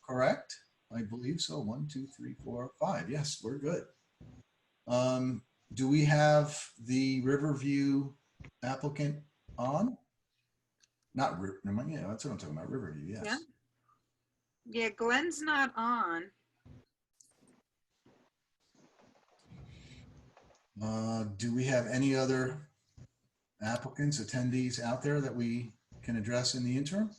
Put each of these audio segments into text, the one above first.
correct? I believe so. 1, 2, 3, 4, 5. Yes, we're good. Do we have the Riverview applicant on? Not yeah, that's what I'm talking about. Riverview, yes. Yeah. Yeah, Glenn's not on. Do we have any other applicants, attendees out there that we can address in the interim?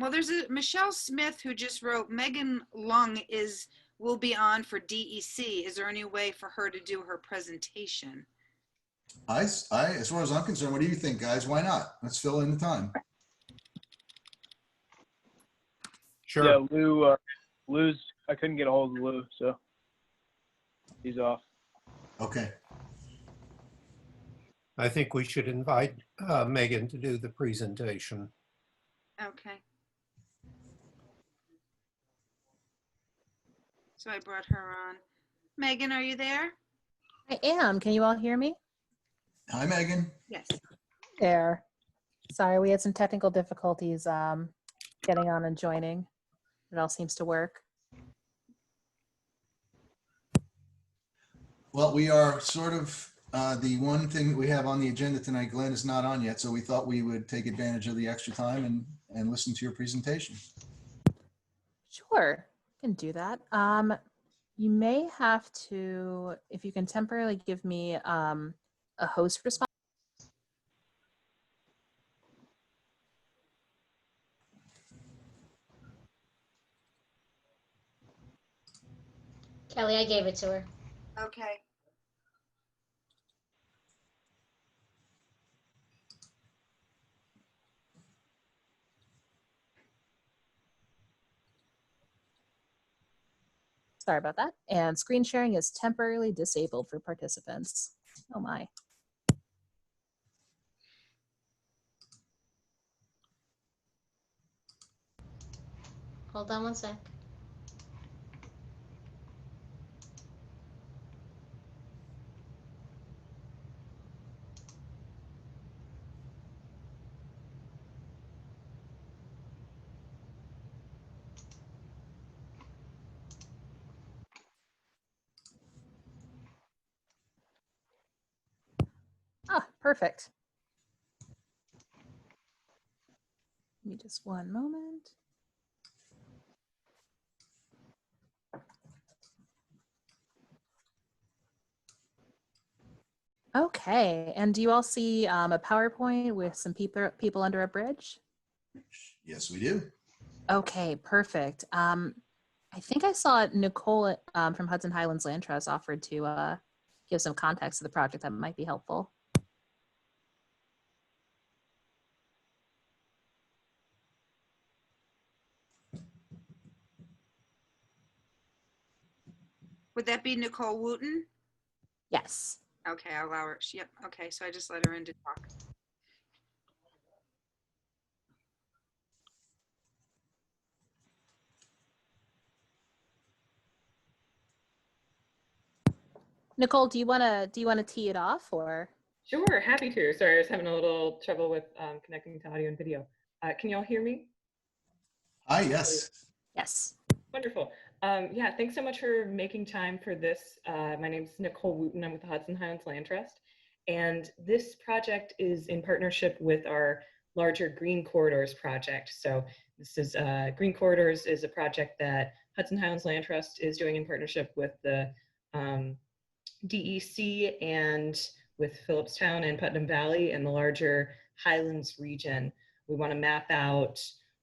Well, there's a Michelle Smith who just wrote, Megan Lung will be on for DEC. Is there any way for her to do her presentation? As far as I'm concerned, what do you think, guys? Why not? Let's fill in the time. Sure. Yeah, Lou's, I couldn't get a hold of Lou, so he's off. Okay. I think we should invite Megan to do the presentation. Okay. So I brought her on. Megan, are you there? I am. Can you all hear me? Hi, Megan. Yes. There. Sorry, we had some technical difficulties getting on and joining. It all seems to work. Well, we are sort of the one thing that we have on the agenda tonight. Glenn is not on yet, so we thought we would take advantage of the extra time and listen to your presentation. Sure, can do that. You may have to, if you can temporarily give me a host response. Kelly, I gave it to her. Okay. Sorry about that. And screen sharing is temporarily disabled for participants. Oh my. Hold on one sec. Ah, perfect. Give me just one moment. Okay, and do you all see a PowerPoint with some people under a bridge? Yes, we do. Okay, perfect. I think I saw Nicole from Hudson Highlands Land Trust offered to give some context to the project that might be helpful. Would that be Nicole Wooten? Yes. Okay, I'll allow her. Yep. Okay, so I just let her in to talk. Nicole, do you wanna tee it off or? Sure, happy to. Sorry, I was having a little trouble with connecting to audio and video. Can y'all hear me? Hi, yes. Yes. Wonderful. Yeah, thanks so much for making time for this. My name is Nicole Wooten. I'm with the Hudson Highlands Land Trust. And this project is in partnership with our larger Green Corridors project. So this is Green Corridors is a project that Hudson Highlands Land Trust is doing in partnership with the DEC and with Philipstown and Putnam Valley and the larger Highlands region. We want to map out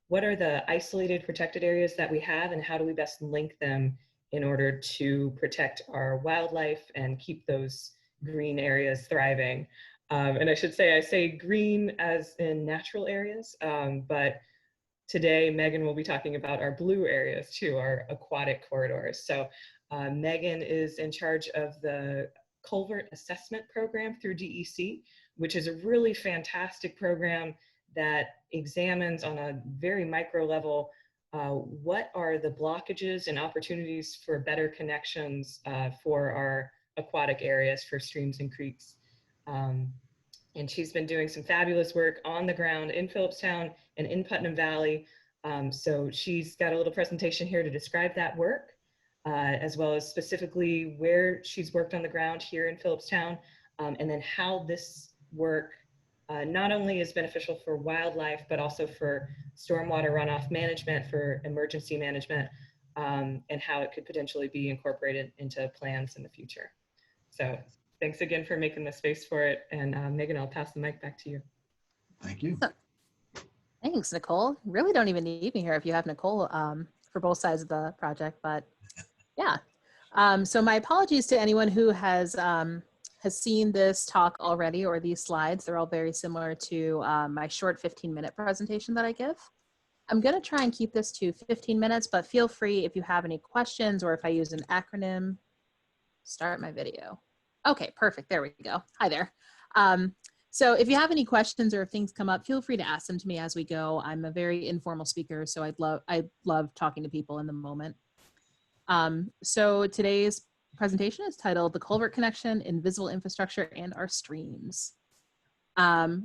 what are the isolated protected areas that we have and how do we best link them in order to protect our wildlife and keep those green areas thriving. And I should say, I say green as in natural areas, but today Megan will be talking about our blue areas too, our aquatic corridors. So Megan is in charge of the Culvert Assessment Program through DEC, which is a really fantastic program that examines on a very micro level what are the blockages and opportunities for better connections for our aquatic areas for streams and creeks. And she's been doing some fabulous work on the ground in Philipstown and in Putnam Valley So she's got a little presentation here to describe that work, as well as specifically where she's worked on the ground here in Philipstown, and then how this work not only is beneficial for wildlife, but also for stormwater runoff management, for emergency management, and how it could potentially be incorporated into plans in the future. So thanks again for making the space for it. And Megan, I'll pass the mic back to you. Thank you. Thanks, Nicole. Really don't even need me here if you have Nicole for both sides of the project, but yeah. So my apologies to anyone who has seen this talk already or these slides. They're all very similar to my short 15-minute presentation that I give. I'm going to try and keep this to 15 minutes, but feel free if you have any questions or if I use an acronym. Start my video. Okay, perfect. There we go. Hi there. So if you have any questions or if things come up, feel free to ask them to me as we go. I'm a very informal speaker, so I love talking to people in the moment. So today's presentation is titled The Culvert Connection, Invisible Infrastructure, and Our Streams.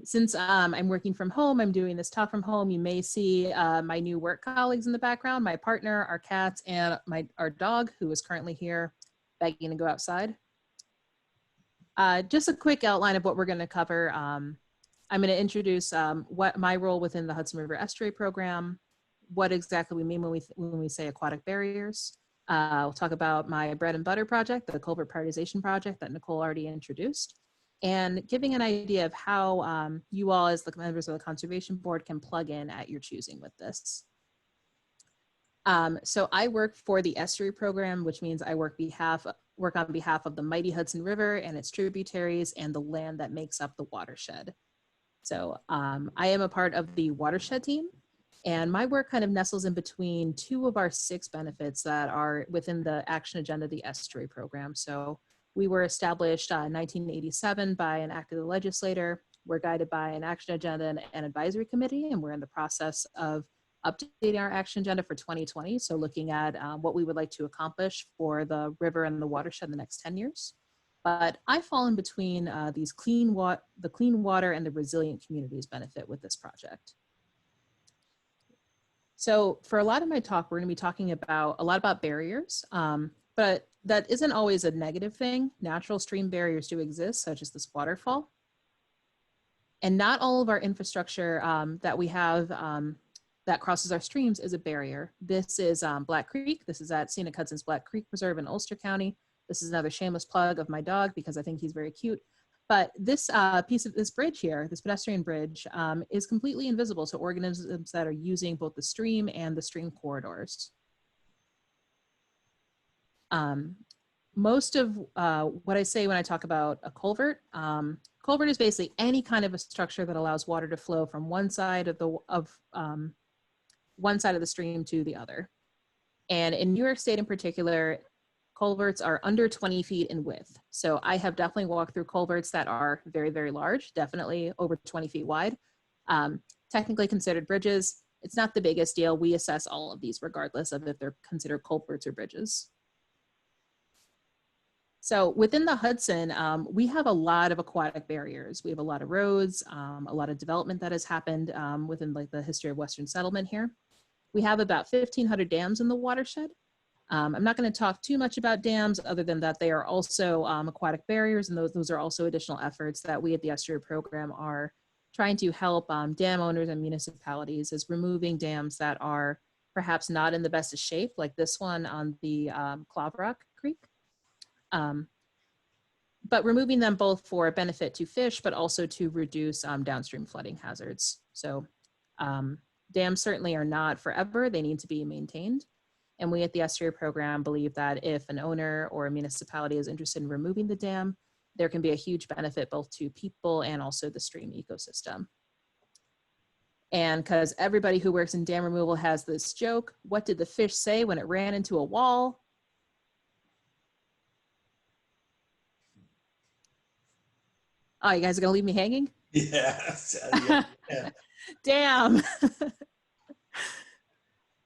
Since I'm working from home, I'm doing this talk from home, you may see my new work colleagues in the background, my partner, our cats, and our dog, who is currently here begging to go outside. Just a quick outline of what we're going to cover. I'm going to introduce what my role within the Hudson River Estuary Program, what exactly we mean when we say aquatic barriers. We'll talk about my bread and butter project, the culvert prioritization project that Nicole already introduced, and giving an idea of how you all as the members of the Conservation Board can plug in at your choosing with this. So I work for the Estuary Program, which means I work on behalf of the mighty Hudson River and its tributaries and the land that makes up the watershed. So I am a part of the watershed team, and my work kind of nestles in between two of our 6 benefits that are within the action agenda of the Estuary Program. So we were established in 1987 by an act of the legislator. We're guided by an action agenda and an advisory committee, and we're in the process of updating our action agenda for 2020. So looking at what we would like to accomplish for the river and the watershed in the next 10 years. But I fall in between the clean water and the resilient communities benefit with this project. So for a lot of my talk, we're going to be talking about a lot about barriers, but that isn't always a negative thing. Natural stream barriers do exist, such as this waterfall. And not all of our infrastructure that we have that crosses our streams is a barrier. This is Black Creek. This is at Scenic Hudson's Black Creek Preserve in Ulster County. This is another shameless plug of my dog because I think he's very cute. But this piece of this bridge here, this pedestrian bridge, is completely invisible to organisms that are using both the stream and the stream corridors. Most of what I say when I talk about a culvert, culvert is basically any kind of a structure that allows water to flow from one side of the stream to the other. And in New York State in particular, culverts are under 20 feet in width. So I have definitely walked through culverts that are very, very large, definitely over 20 feet wide. Technically considered bridges. It's not the biggest deal. We assess all of these regardless of if they're considered culverts or bridges. So within the Hudson, we have a lot of aquatic barriers. We have a lot of roads, a lot of development that has happened within like the history of Western settlement here. We have about 1,500 dams in the watershed. I'm not going to talk too much about dams other than that they are also aquatic barriers, and those are also additional efforts that we at the Estuary Program are trying to help dam owners and municipalities is removing dams that are perhaps not in the best of shape, like this one on the Clavrock Creek. But removing them both for a benefit to fish, but also to reduce downstream flooding hazards. So dams certainly are not forever, they need to be maintained. And we at the Estuary Program believe that if an owner or a municipality is interested in removing the dam, there can be a huge benefit both to people and also the stream ecosystem. And because everybody who works in dam removal has this joke, what did the fish say when it ran into a wall? Oh, you guys are gonna leave me hanging? Yes. Yeah. Damn.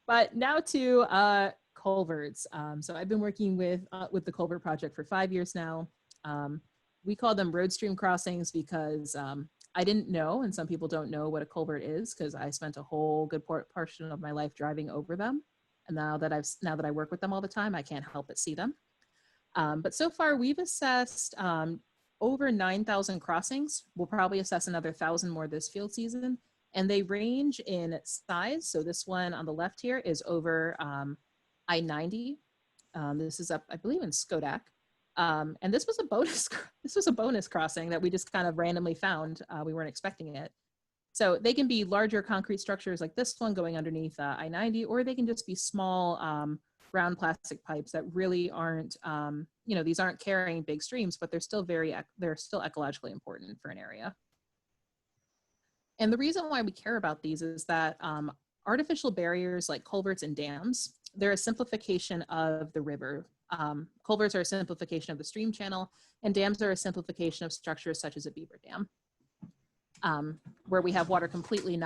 But now to culverts. So I've been working with the culvert project for 5 years now. We call them road stream crossings because I didn't know, and some people don't know what a culvert is because I spent a whole good portion of my life driving over them. And now that I work with them all the time, I can't help but see them. But so far we've assessed over 9,000 crossings. We'll probably assess another 1,000 more this field season. And they range in size. So this one on the left here is over I-90. This is up, I believe, in Skodak. And this was a bonus. This was a bonus crossing that we just kind of randomly found. We weren't expecting it. So they can be larger concrete structures like this one going underneath I-90, or they can just be small round plastic pipes that really aren't, these aren't carrying big streams, but they're still ecologically important for an area. And the reason why we care about these is that artificial barriers like culverts and dams, they're a simplification of the river. Culverts are a simplification of the stream channel, and dams are a simplification of structures such as a beaver dam, where we have water completely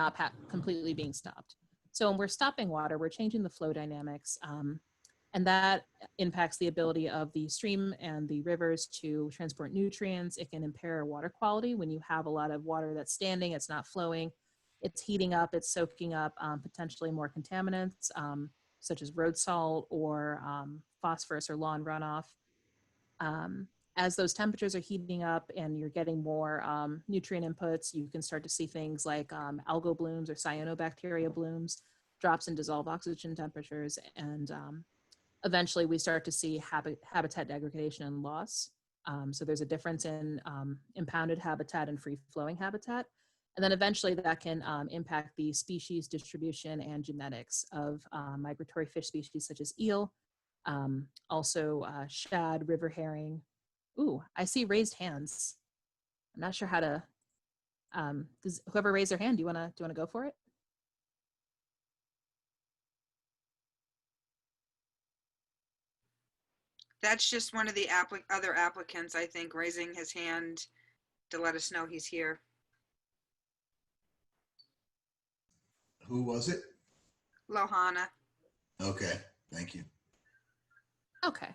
being stopped. So when we're stopping water, we're changing the flow dynamics, and that impacts the ability of the stream and the rivers to transport nutrients. It can impair water quality when you have a lot of water that's standing, it's not flowing, it's heating up, it's soaking up potentially more contaminants, such as road salt or phosphorus or lawn runoff. As those temperatures are heating up and you're getting more nutrient inputs, you can start to see things like algal blooms or cyanobacteria blooms, drops in dissolved oxygen temperatures, and eventually we start to see habitat degradation and loss. So there's a difference in impounded habitat and free-flowing habitat. And then eventually that can impact the species distribution and genetics of migratory fish species such as eel, also shad, river herring. Ooh, I see raised hands. I'm not sure how to, does whoever raised their hand, do you wanna go for it? That's just one of the other applicants, I think, raising his hand to let us know he's here. Who was it? Lohana. Okay, thank you. Okay.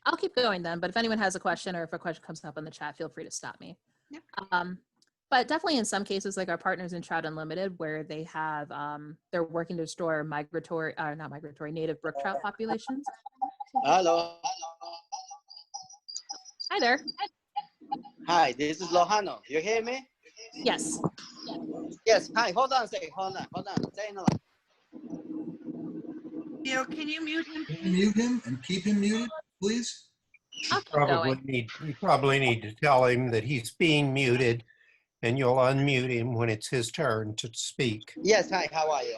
I'll keep going then, but if anyone has a question or if a question comes up in the chat, feel free to stop me. Yep. But definitely in some cases, like our partners in Trout Unlimited, where they have, they're working to restore native brook trout populations. Hello. Hi there. Hi, this is Lohano. You hear me? Yes. Yes. Hi, hold on a second. Hold on. Stay in the line. Bill, can you mute him? Can you mute him and keep him muted, please? I'll keep going. You probably need to tell him that he's being muted, and you'll unmute him when it's his turn to speak. Yes, hi, how are you?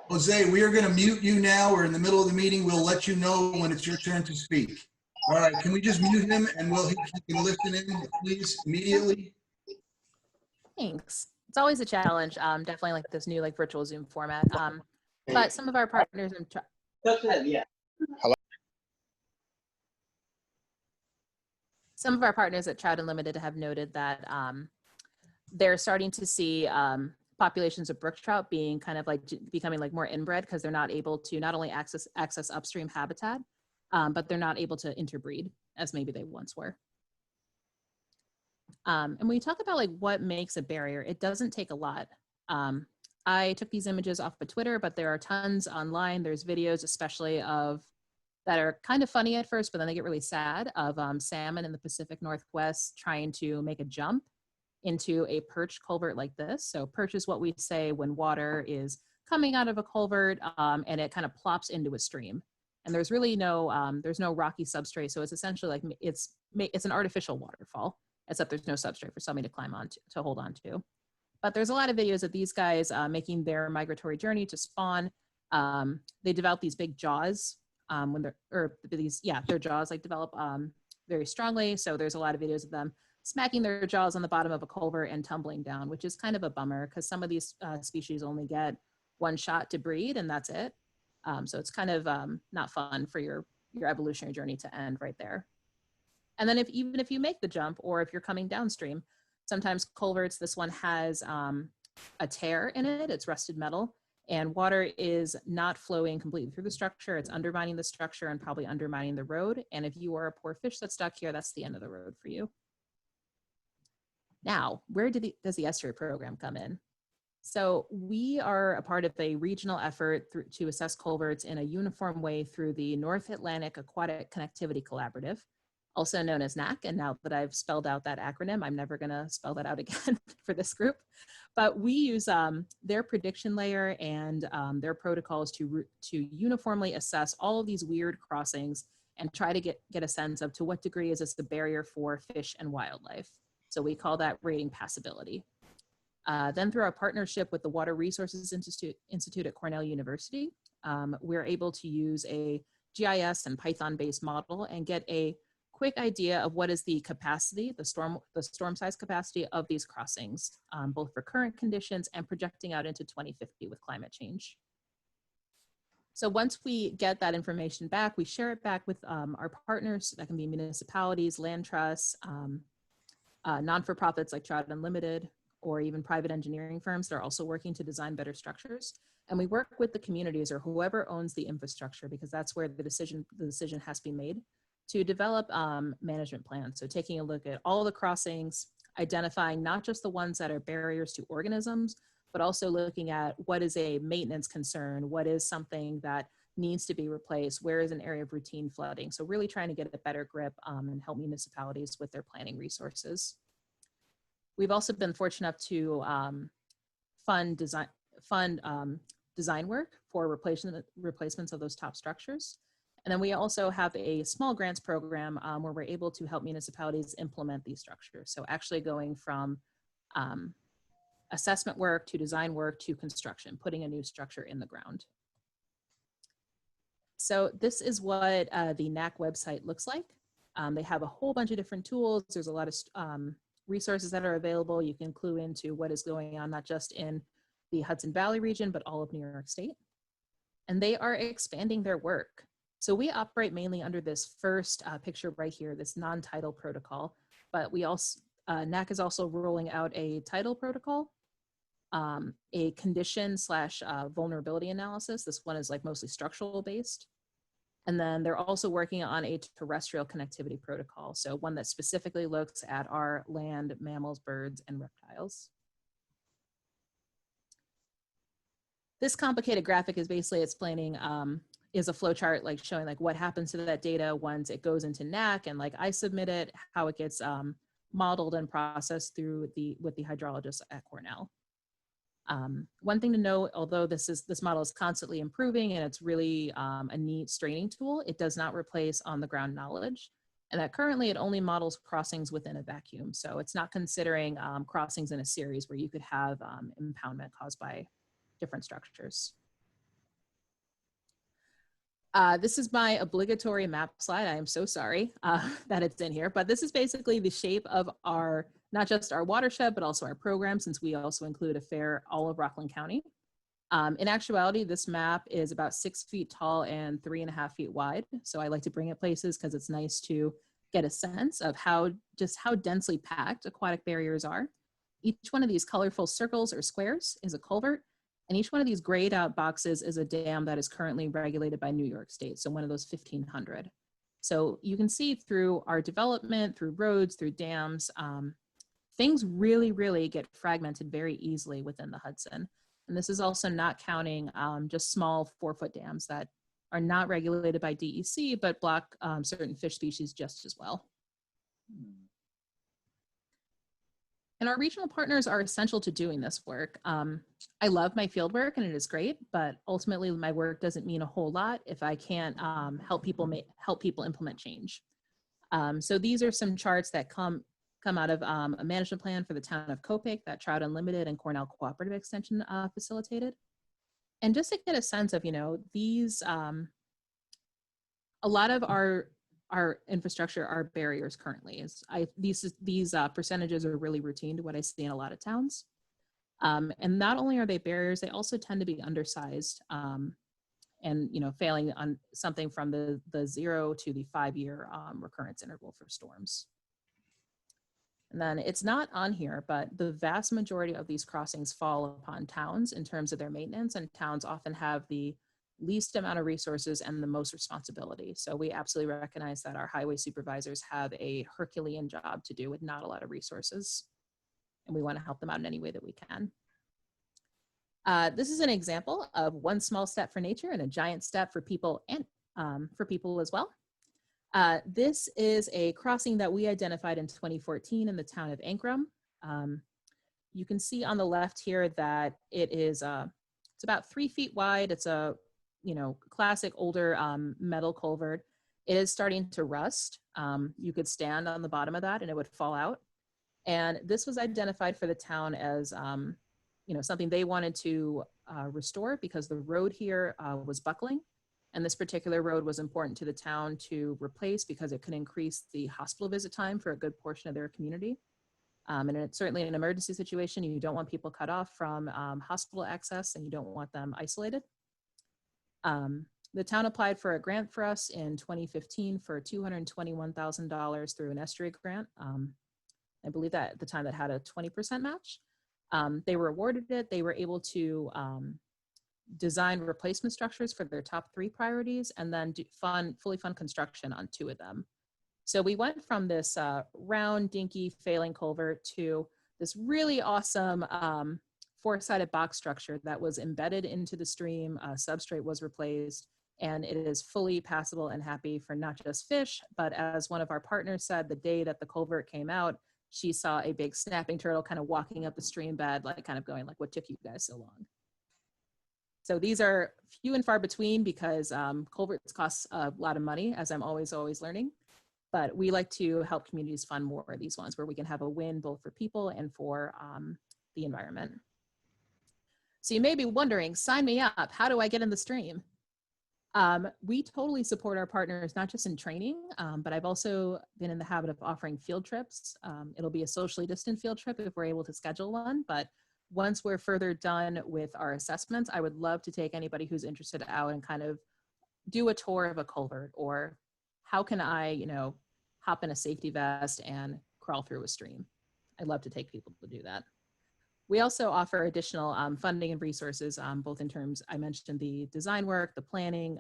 Jose, we are going to mute you now. We're in the middle of the meeting. We'll let you know when it's your turn to speak. All right, can we just mute him and he can listen in, please, immediately? Thanks. It's always a challenge. Definitely like this new virtual Zoom format. But some of our partners in Yeah. some of our partners at Trout Unlimited have noted that they're starting to see populations of brook trout being becoming more inbred because they're not able to not only access upstream habitat, but they're not able to interbreed as maybe they once were. And when you talk about what makes a barrier, it doesn't take a lot. I took these images off of Twitter, but there are tons online. There's videos, especially that are kind of funny at first, but then they get really sad, of salmon in the Pacific Northwest trying to make a jump into a perch culvert like this. So perch is what we say when water is coming out of a culvert and it kind of plops into a stream. And there's really there's no rocky substrate. So it's essentially it's an artificial waterfall, except there's no substrate for somebody to climb on to hold on to. But there's a lot of videos of these guys making their migratory journey to spawn. They develop these big jaws their jaws develop very strongly. So there's a lot of videos of them smacking their jaws on the bottom of a culvert and tumbling down, which is kind of a bummer because some of these species only get one shot to breed and that's it. So it's kind of not fun for your evolutionary journey to end right there. And then even if you make the jump or if you're coming downstream, sometimes culverts, this one has a tear in it, it's rusted metal, and water is not flowing completely through the structure. It's undermining the structure and probably undermining the road. And if you are a poor fish that's stuck here, that's the end of the road for you. Now, where does the estuary program come in? So we are a part of a regional effort to assess culverts in a uniform way through the North Atlantic Aquatic Connectivity Collaborative, also known as NAC. And now that I've spelled out that acronym, I'm never going to spell that out again for this group. But we use their prediction layer and their protocols to uniformly assess all of these weird crossings and try to get a sense of to what degree is this a barrier for fish and wildlife. So we call that rating passability. Then through our partnership with the Water Resources Institute at Cornell University, we're able to use a GIS and Python-based model and get a quick idea of what is the capacity, the storm size capacity of these crossings, both for current conditions and projecting out into 2050 with climate change. So once we get that information back, we share it back with our partners. That can be municipalities, land trusts, non-for-profits like Trout Unlimited, or even private engineering firms that are also working to design better structures. And we work with the communities or whoever owns the infrastructure, because that's where the decision has to be made, to develop management plans. So taking a look at all the crossings, identifying not just the ones that are barriers to organisms, but also looking at what is a maintenance concern, what is something that needs to be replaced, where is an area of routine flooding. So really trying to get a better grip and help municipalities with their planning resources. We've also been fortunate enough to fund design work for replacements of those top structures. And then we also have a small grants program where we're able to help municipalities implement these structures. So actually going from assessment work to design work to construction, putting a new structure in the ground. So this is what the NAC website looks like. They have a whole bunch of different tools. There's a lot of resources that are available. You can clue into what is going on, not just in the Hudson Valley region, but all of New York State. And they are expanding their work. So we operate mainly under this first picture right here, this non-tidal protocol, but we also, NAC is also rolling out a tidal protocol, a condition / vulnerability analysis. This one is like mostly structural based. And then they're also working on a terrestrial connectivity protocol. So one that specifically looks at our land, mammals, birds, and reptiles. This complicated graphic is basically explaining, is a flow chart like showing like what happens to that data once it goes into NAC and like I submit it, how it gets modeled and processed with the hydrologists at Cornell. One thing to note, although this model is constantly improving and it's really a neat straining tool, it does not replace on the ground knowledge. And that currently it only models crossings within a vacuum. So it's not considering crossings in a series where you could have impoundment caused by different structures. This is my obligatory map slide. I am so sorry that it's in here, but this is basically the shape of our, not just our watershed, but also our program, since we also include a fair all of Rockland County. In actuality, this map is about 6 feet tall and 3.5 feet wide. So I like to bring it places because it's nice to get a sense of how densely packed aquatic barriers are. Each one of these colorful circles or squares is a culvert. And each one of these grayed out boxes is a dam that is currently regulated by New York State. So one of those 1,500. So you can see through our development, through roads, through dams, things really, really get fragmented very easily within the Hudson. And this is also not counting just small 4-foot dams that are not regulated by DEC, but block certain fish species just as well. And our regional partners are essential to doing this work. I love my field work and it is great, but ultimately my work doesn't mean a whole lot if I can't help people implement change. So these are some charts that come out of a management plan for the town of Copake that Trout Unlimited and Cornell Cooperative Extension facilitated. And just to get a sense of, these, a lot of our infrastructure are barriers currently. These percentages are really routine to what I see in a lot of towns. And not only are they barriers, they also tend to be undersized and failing on something from the 0 to the 5-year recurrence interval for storms. And then it's not on here, but the vast majority of these crossings fall upon towns in terms of their maintenance, and towns often have the least amount of resources and the most responsibility. So we absolutely recognize that our highway supervisors have a Herculean job to do with not a lot of resources. and we want to help them out in any way that we can. This is an example of one small step for nature and a giant step for people, and for people as well. This is a crossing that we identified in 2014 in the town of Ankrum. You can see on the left here that it is it's about 3 feet wide. It's a classic older metal culvert. It is starting to rust. You could stand on the bottom of that and it would fall out. And this was identified for the town as something they wanted to restore because the road here was buckling. And this particular road was important to the town to replace because it could increase the hospital visit time for a good portion of their community. And it's certainly an emergency situation. You don't want people cut off from hospital access, and you don't want them isolated. The town applied for a grant for us in 2015 for $221,000 through an estuary grant. I believe that at the time that had a 20% match. They were awarded it. They were able to design replacement structures for their top 3 priorities and then fully fund construction on 2 of them. So we went from this round, dinky, failing culvert to this really awesome 4-sided box structure that was embedded into the stream. Substrate was replaced, and it is fully passable and happy for not just fish, but as one of our partners said, the day that the culvert came out, she saw a big snapping turtle kind of walking up the stream bed, like kind of going like, what took you guys so long? So these are few and far between because culverts cost a lot of money, as I'm always learning. But we like to help communities fund more of these ones where we can have a win both for people and for the environment. So you may be wondering, sign me up, how do I get in the stream? We totally support our partners, not just in training, but I've also been in the habit of offering field trips. It'll be a socially distant field trip if we're able to schedule one, but once we're further done with our assessments, I would love to take anybody who's interested out and kind of do a tour of a culvert, or how can I, hop in a safety vest and crawl through a stream. I'd love to take people to do that. We also offer additional funding and resources, both in terms, I mentioned the design work, the planning,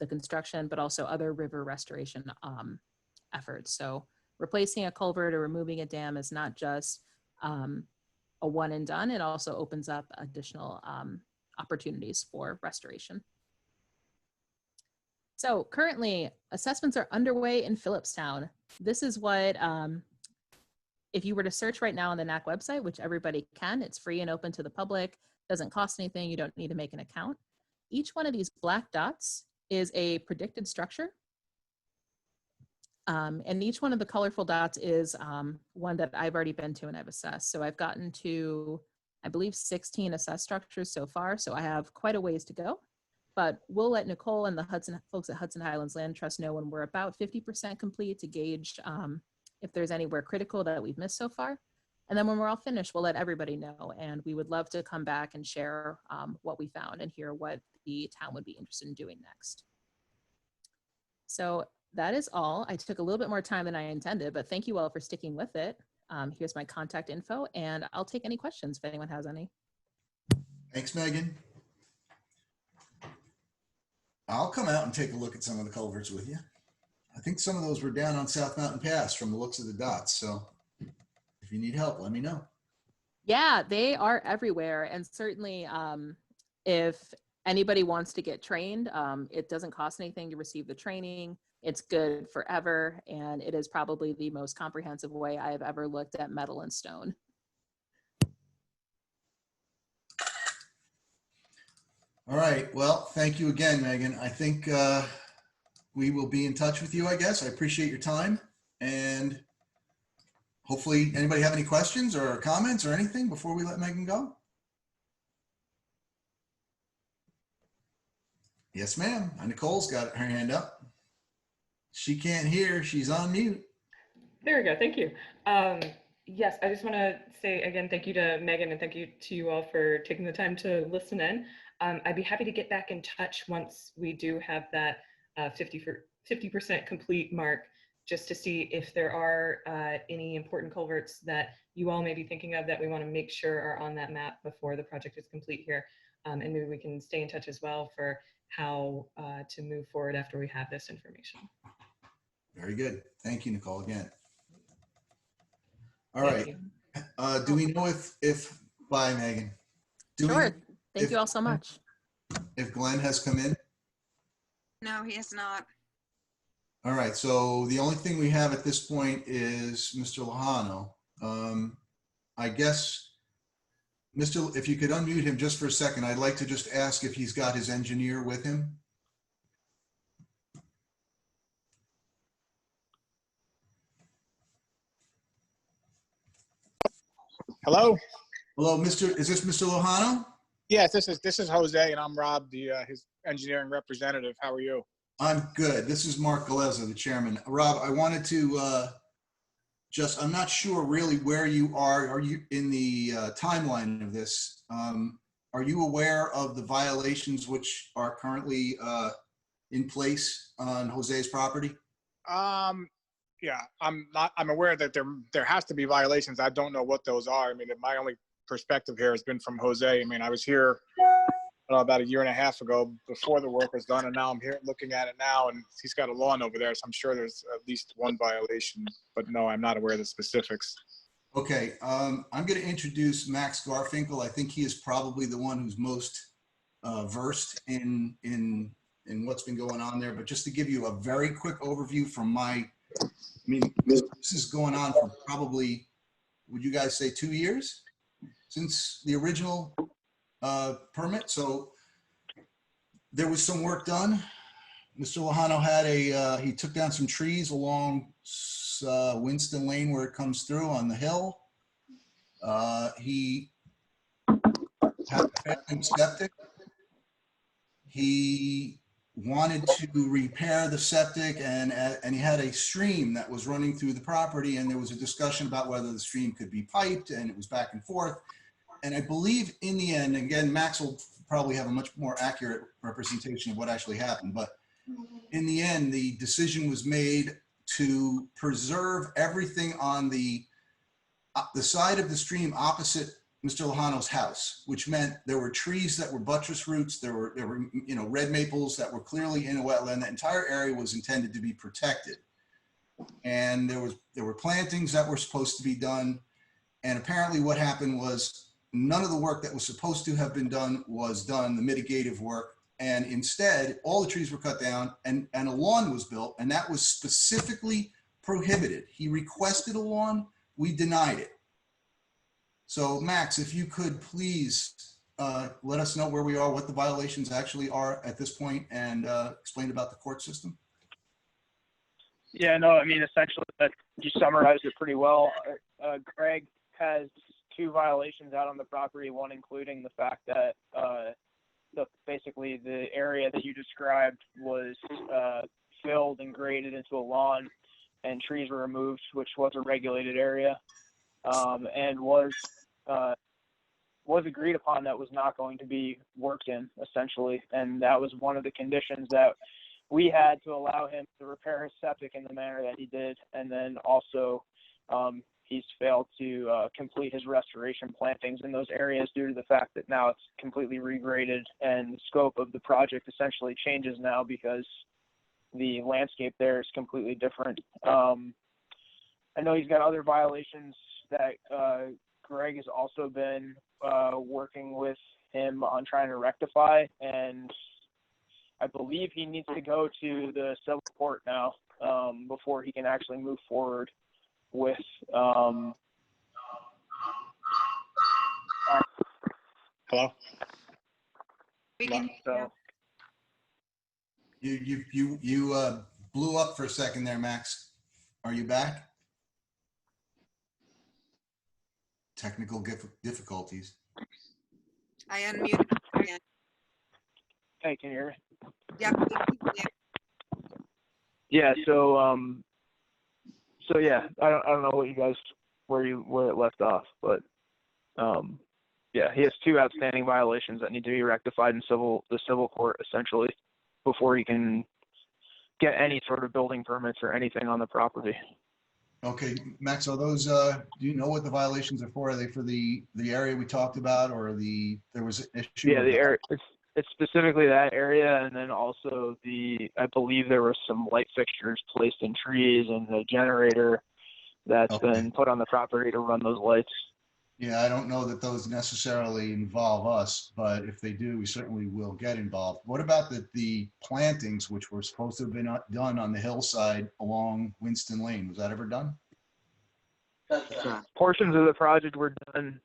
the construction, but also other river restoration efforts. So replacing a culvert or removing a dam is not just a one and done. It also opens up additional opportunities for restoration. So currently, assessments are underway in Philipstown. This is what, if you were to search right now on the NAC website, which everybody can, it's free and open to the public, doesn't cost anything, you don't need to make an account. Each one of these black dots is a predicted structure. And each one of the colorful dots is one that I've already been to and I've assessed. So I've gotten to, I believe, 16 assessed structures so far. So I have quite a ways to go. But we'll let Nicole and the folks at Hudson Highlands Land Trust know when we're about 50% complete to gauge if there's anywhere critical that we've missed so far. And then when we're all finished, we'll let everybody know. And we would love to come back and share what we found and hear what the town would be interested in doing next. So that is all. I took a little bit more time than I intended, but thank you all for sticking with it. Here's my contact info, and I'll take any questions if anyone has any. Thanks, Megan. I'll come out and take a look at some of the culverts with you. I think some of those were down on South Mountain Pass from the looks of the dots. So if you need help, let me know. Yeah, they are everywhere. And certainly if anybody wants to get trained, it doesn't cost anything to receive the training. It's good forever. And it is probably the most comprehensive way I have ever looked at metal and stone. All right. Well, thank you again, Megan. I think we will be in touch with you, I guess. I appreciate your time. And hopefully, anybody have any questions or comments or anything before we let Megan go? Yes, ma'am. Nicole's got her hand up. She can't hear. She's on mute. There we go. Thank you. Yes, I just want to say again, thank you to Megan and thank you to you all for taking the time to listen in. I'd be happy to get back in touch once we do have that 50% complete mark, just to see if there are any important culverts that you all may be thinking of that we want to make sure are on that map before the project is complete here. And maybe we can stay in touch as well for how to move forward after we have this information. Very good. Thank you, Nicole, again. All Thank right. you. Do we know bye, Megan. Do we know Sure. Thank if- you all so much. if Glenn has come in? No, he is not. All right, so the only thing we have at this point is Mr. Lahano. I guess, if you could unmute him just for a second, I'd like to just ask if he's got his engineer with him. Hello. Hello, is this Mr. Lahano? Yes, this is Jose, and I'm Rob, his engineering representative. How are you? I'm good. This is Mark Galeza, the chairman. Rob, I wanted to I'm not sure really where you are. Are you in the timeline of this? Are you aware of the violations which are currently in place on Jose's property? Yeah, I'm aware that there has to be violations. I don't know what those are. I mean, my only perspective here has been from Jose. I mean, I was here about a year and a half ago before the work was done, and now I'm here looking at it now, and he's got a lawn over there, so I'm sure there's at least one violation, but no, I'm not aware of the specifics. Okay, I'm going to introduce Max Garfinkel. I think he is probably the one who's most versed in what's been going on there. But just to give you a very quick overview from this is going on for probably, would you guys say 2 years since the original permit? So there was some work done. Mr. Lahano had he took down some trees along Winston Lane where it comes through on the hill. He had a failing septic. He wanted to repair the septic, and he had a stream that was running through the property, and there was a discussion about whether the stream could be piped, and it was back and forth. And I believe in the end, again, Max will probably have a much more accurate representation of what actually happened, but in the end, the decision was made to preserve everything on the side of the stream opposite Mr. Lahano's house, which meant there were trees that were buttress roots. There were red maples that were clearly in a wetland. That entire area was intended to be protected. And there were plantings that were supposed to be done. And apparently what happened was none of the work that was supposed to have been done was done, the mitigative work. And instead, all the trees were cut down and a lawn was built, and that was specifically prohibited. He requested a lawn, we denied it. So Max, if you could please let us know where we are, what the violations actually are at this point, and explain about the court system. Yeah, no, I mean, essentially, you summarized it pretty well. Greg has 2 violations out on the property, one including the fact that basically the area that you described was filled and graded into a lawn, and trees were removed, which was a regulated area, and was agreed upon that was not going to be worked in, essentially. And that was one of the conditions that we had to allow him to repair his septic in the manner that he did. And then also he's failed to complete his restoration plantings in those areas due to the fact that now it's completely regraded, and the scope of the project essentially changes now because the landscape there is completely different. I know he's got other violations that Greg has also been working with him on trying to rectify, and I believe he needs to go to the civil court now before he can actually move forward with Hello? We can, so You blew up for a second there, Max. Are you back? Technical difficulties. I unmuted again. hey, can you hear me? Yep. Yeah, so yeah, I don't know what you guys where it left off, but yeah, he has 2 outstanding violations that need to be rectified in the civil court essentially before he can get any sort of building permits or anything on the property. Okay, Max, are those, do you know what the violations are for? Are they for the area we talked about, or there was an issue? Yeah, the area, it's specifically that area, and then also I believe there were some light fixtures placed in trees, and the generator that's Okay. been put on the property to run those lights. Yeah, I don't know that those necessarily involve us, but if they do, we certainly will get involved. What about the plantings, which were supposed to have been done on the hillside along Winston Lane? Was that ever done? Portions of the project were done.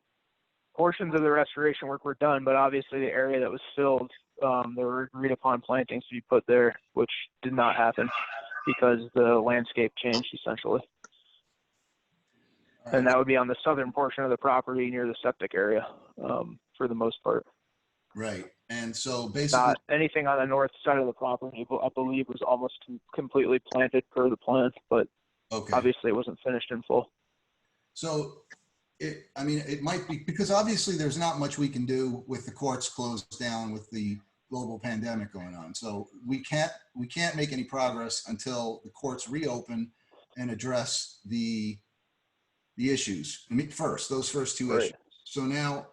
Portions of the restoration work were done, but obviously the area that was filled, there were agreed upon plantings to be put there, which did not happen because the landscape changed essentially. All right. And that would be on the southern portion of the property near the septic area, for the most part. Right. And so basically, Not anything on the north side of the property, I believe, was almost completely planted per the plan, but okay. obviously it wasn't finished in full. So I mean, it might be, because obviously there's not much we can do with the courts closed down with the global pandemic going on. So we can't make any progress until the courts reopen and address the issues. I mean, those first two Right. issues. So now,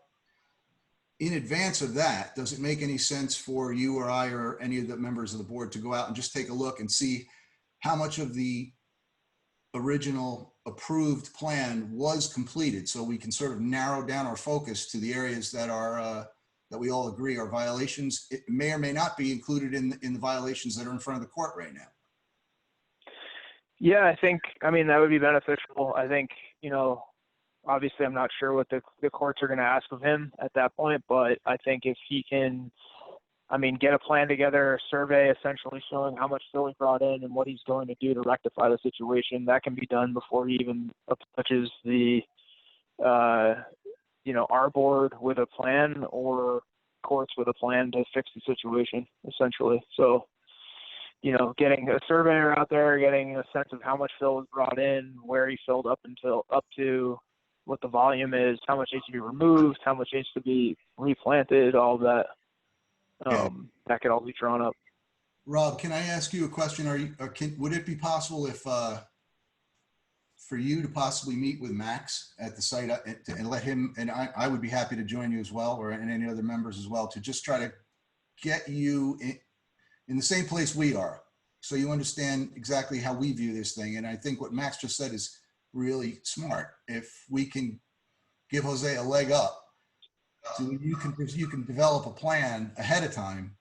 in advance of that, does it make any sense for you or I or any of the members of the board to go out and just take a look and see how much of the original approved plan was completed, so we can sort of narrow down our focus to the areas that are that we all agree are violations? It may or may not be included in the violations that are in front of the court right now. Yeah, I mean, that would be beneficial. I think, obviously I'm not sure what the courts are going to ask of him at that point, but I think if he can, get a plan together, a survey essentially showing how much fill he brought in and what he's going to do to rectify the situation, that can be done before he even touches the, our board with a plan or courts with a plan to fix the situation, essentially. So, getting a surveyor out there, getting a sense of how much fill was brought in, where he filled up to, what the volume is, how much needs to be removed, how much needs to be replanted, all of that. That could all be drawn up. Rob, can I ask you a question? Would it be possible if for you to possibly meet with Max at the site and let him, and I would be happy to join you as well, and any other members as well, to just try to get you in the same place we are, so you understand exactly how we view this thing. And I think what Max just said is really smart. If we can give Jose a leg up, so you can develop a plan ahead of time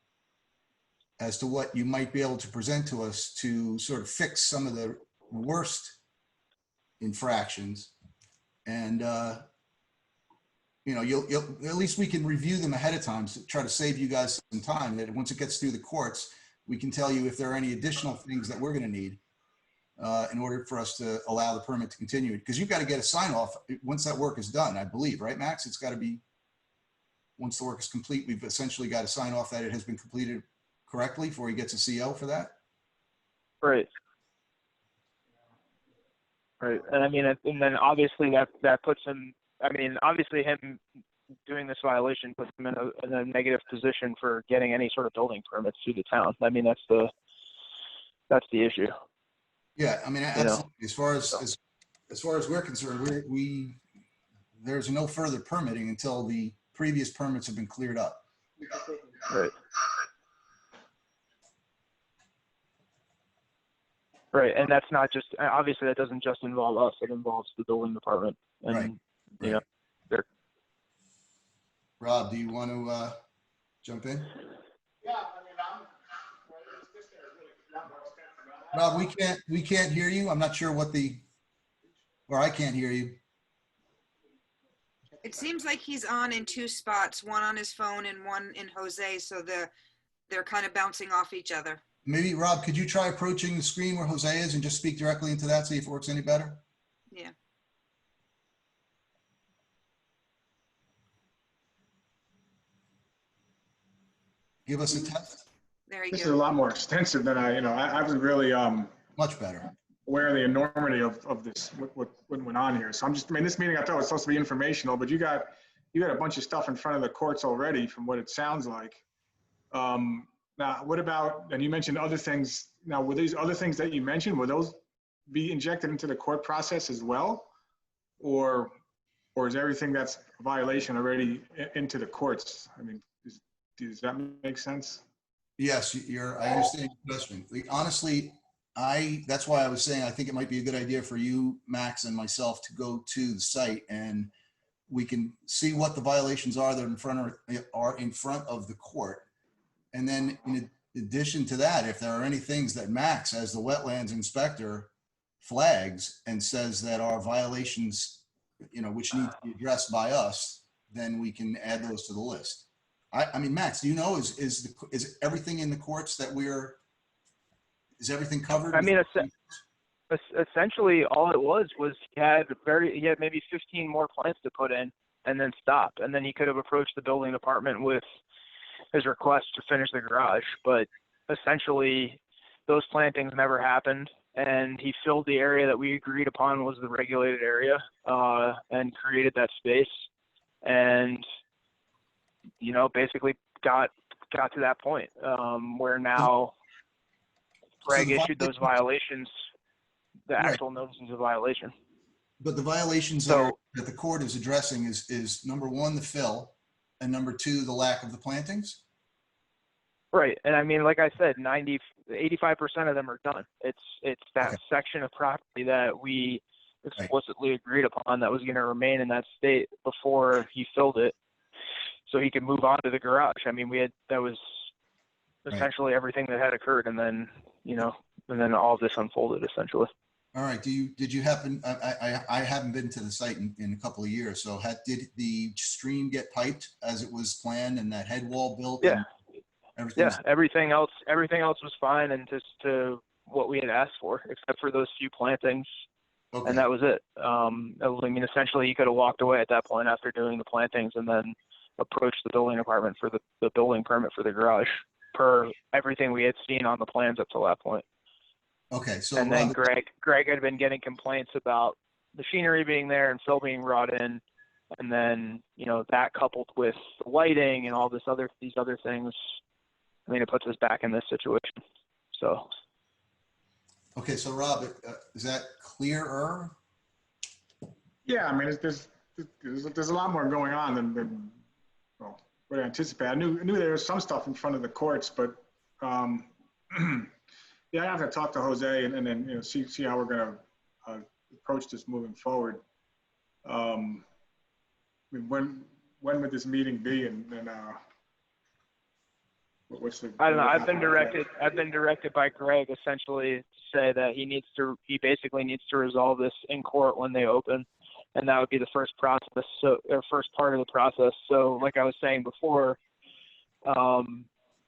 as to what you might be able to present to us to sort of fix some of the worst infractions, and you'll at least we can review them ahead of time to try to save you guys some time, that once it gets through the courts, we can tell you if there are any additional things that we're going to need in order for us to allow the permit to continue. Because you've got to get a sign off once that work is done, I believe, right, Max? It's got to be, once the work is complete, we've essentially got to sign off that it has been completed correctly before he gets a CO for that. Right. Right. And then obviously that puts him, obviously him doing this violation puts him in a negative position for getting any sort of building permits through the town. That's the issue. Yeah, absolutely. As far as we're concerned, there's no further permitting until the previous permits have been cleared up. Right. Right, and that's not just, obviously that doesn't just involve us, it involves the building department. And, Right. Rob, do you want to jump in? Yeah, Rob, we can't hear you. I'm not sure or I can't hear you. It seems like he's on in two spots, one on his phone and one in Jose, so they're kind of bouncing off each other. Maybe, Rob, could you try approaching the screen where Jose is and just speak directly into that, see if it works any better? Yeah. Give us a test. There you This go. is a lot more extensive than I was really Much better. aware of the enormity of this, what went on here. So this meeting I thought was supposed to be informational, but you got a bunch of stuff in front of the courts already from what it sounds like. Now, what about, and you mentioned other things. Now, were these other things that you mentioned, will those be injected into the court process as well? Or is everything that's a violation already into the courts? Does that make sense? Yes, I understand your question. Honestly, that's why I was saying, I think it might be a good idea for you, Max, and myself to go to the site, and we can see what the violations are that are in front of the court. And then in addition to that, if there are any things that Max, as the wetlands inspector, flags and says that are violations, which need to be addressed by us, then we can add those to the list. I mean, Max, do you know, is everything in the courts that is everything covered? I mean, essentially all it was he had maybe 15 more plants to put in and then stop. And then he could have approached the building department with his request to finish the garage. But essentially those plantings never happened. And he filled the area that we agreed upon was the regulated area, and created that space. And, basically got to that point, where now Greg issued those violations, the actual notices of violation. But the violations that the court is addressing is number one, the fill, and number two, the lack of the plantings. Right. And I mean, like I said, 85% of them are done. It's that section of property that we explicitly agreed upon that was going to remain in that state before he filled it, so he could move on to the garage. I mean, that was essentially everything that had occurred, and then and then all of this unfolded essentially. All right. Did you happen? I haven't been to the site in a couple of years. So did the stream get piped as it was planned, and that head wall built? Yeah. Everything else was fine, and just to what we had asked for, except for those few plantings, and that was it. I mean, essentially, he could have walked away at that point after doing the plantings, and then approached the building department for the building permit for the garage, per everything we had seen on the plans up to that point. Okay, so and then Greg had been getting complaints about machinery being there and fill being brought in, and then that coupled with the lighting and all these other things. I mean, it puts us back in this situation. So. Okay, so Rob, is that clearer? Yeah, I mean, there's a lot more going on than what I anticipated. I knew there was some stuff in front of the courts, but yeah, I have to talk to Jose and then see how we're going to approach this moving forward. I mean, when would this meeting be, and what's the? I don't know. I've been directed by Greg essentially to say that he basically needs to resolve this in court when they open, and that would be the first process. So, or first part of the process. So, like I was saying before,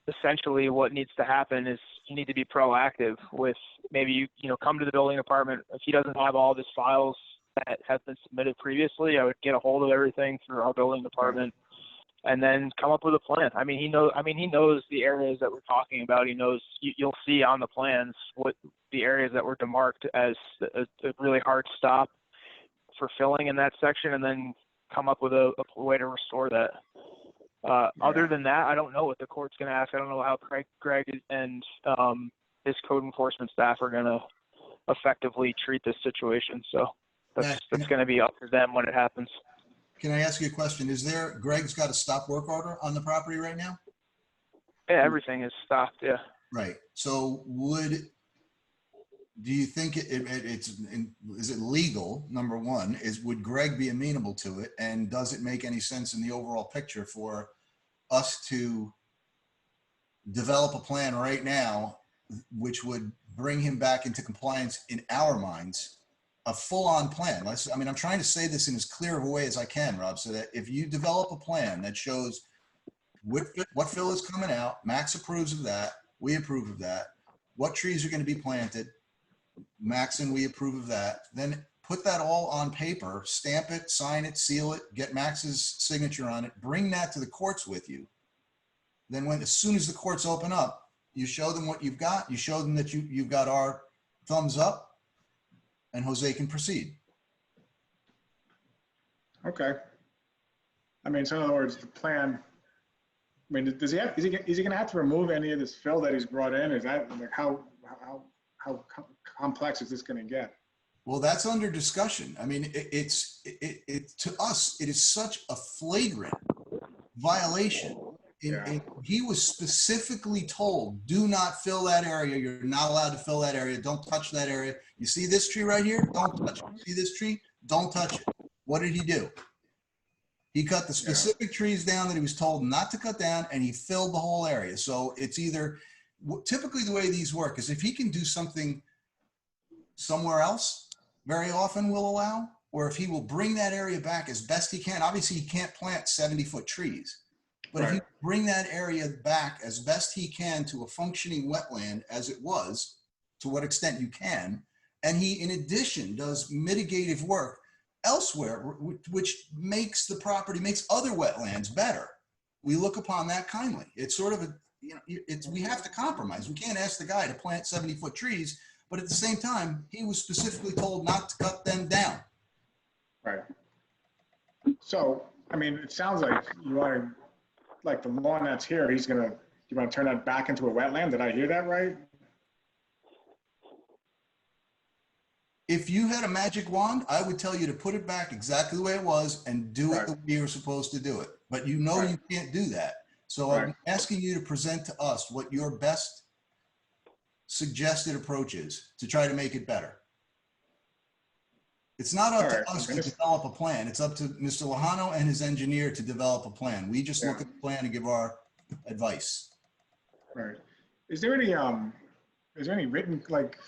essentially what needs to happen is you need to be proactive with maybe come to the building department. If he doesn't have all of his files that have been submitted previously, I would get a hold of everything through our building department and then come up with a plan. I mean, he knows the areas that we're talking about. He knows you'll see on the plans what the areas that were demarked as a really hard stop for filling in that section, and then come up with a way to restore that. Other than that, I don't know what the court's going to ask. I don't know how Greg and his code enforcement staff are going to effectively treat this situation. So that's going to be up to them when it happens. Can I ask you a question? Greg's got a stop work order on the property right now? Yeah, everything is stopped. Yeah. Right. So do you think is it legal? Number one, would Greg be amenable to it? And does it make any sense in the overall picture for us to develop a plan right now, which would bring him back into compliance in our minds, a full-on plan? I'm trying to say this in as clear of a way as I can, Rob, so that if you develop a plan that shows what fill is coming out, Max approves of that, we approve of that, what trees are going to be planted, Max and we approve of that, then put that all on paper, stamp it, sign it, seal it, get Max's signature on it, bring that to the courts with you. Then as soon as the courts open up, you show them what you've got, you show them that you've got our thumbs up, and Jose can proceed. Okay. I mean, so in other words, the plan, I mean, is he going to have to remove any of this fill that he's brought in? Is that like how complex is this going to get? Well, that's under discussion. I mean, to us, it is such a flagrant violation He was specifically told, do not fill that area. You're not allowed to fill that area. Don't touch that area. You see this tree right here? Don't touch it. See this tree? Don't touch it. What did he do? He cut the specific trees down that he was told not to cut down, and he filled the whole area. So it's either, typically the way these work is if he can do something somewhere else, very often will allow, or if he will bring that area back as best he can. Obviously, he can't plant 70-foot trees, but if you bring that area back as best he can to a functioning wetland as it was, to what extent you can, and he, in addition, does mitigative work elsewhere, which makes the property, makes other wetlands better, we look upon that kindly. It's sort of a, we have to compromise. We can't ask the guy to plant 70-foot trees, but at the same time, he was specifically told not to cut them down. Right. So, I mean, it sounds like you want to, like the lawn that's here, you want to turn that back into a wetland? Did I hear that right? If you had a magic wand, I would tell you to put it back exactly the way it was and do it the way you were supposed to do it. But you know you can't do that. So I'm asking you to present to us what your best suggested approach is to try to make it better. It's not up to us to develop a plan. It's up to Mr. Lejano and his engineer to develop a plan. We just look at the plan and give our advice. Right. Is there any written, like,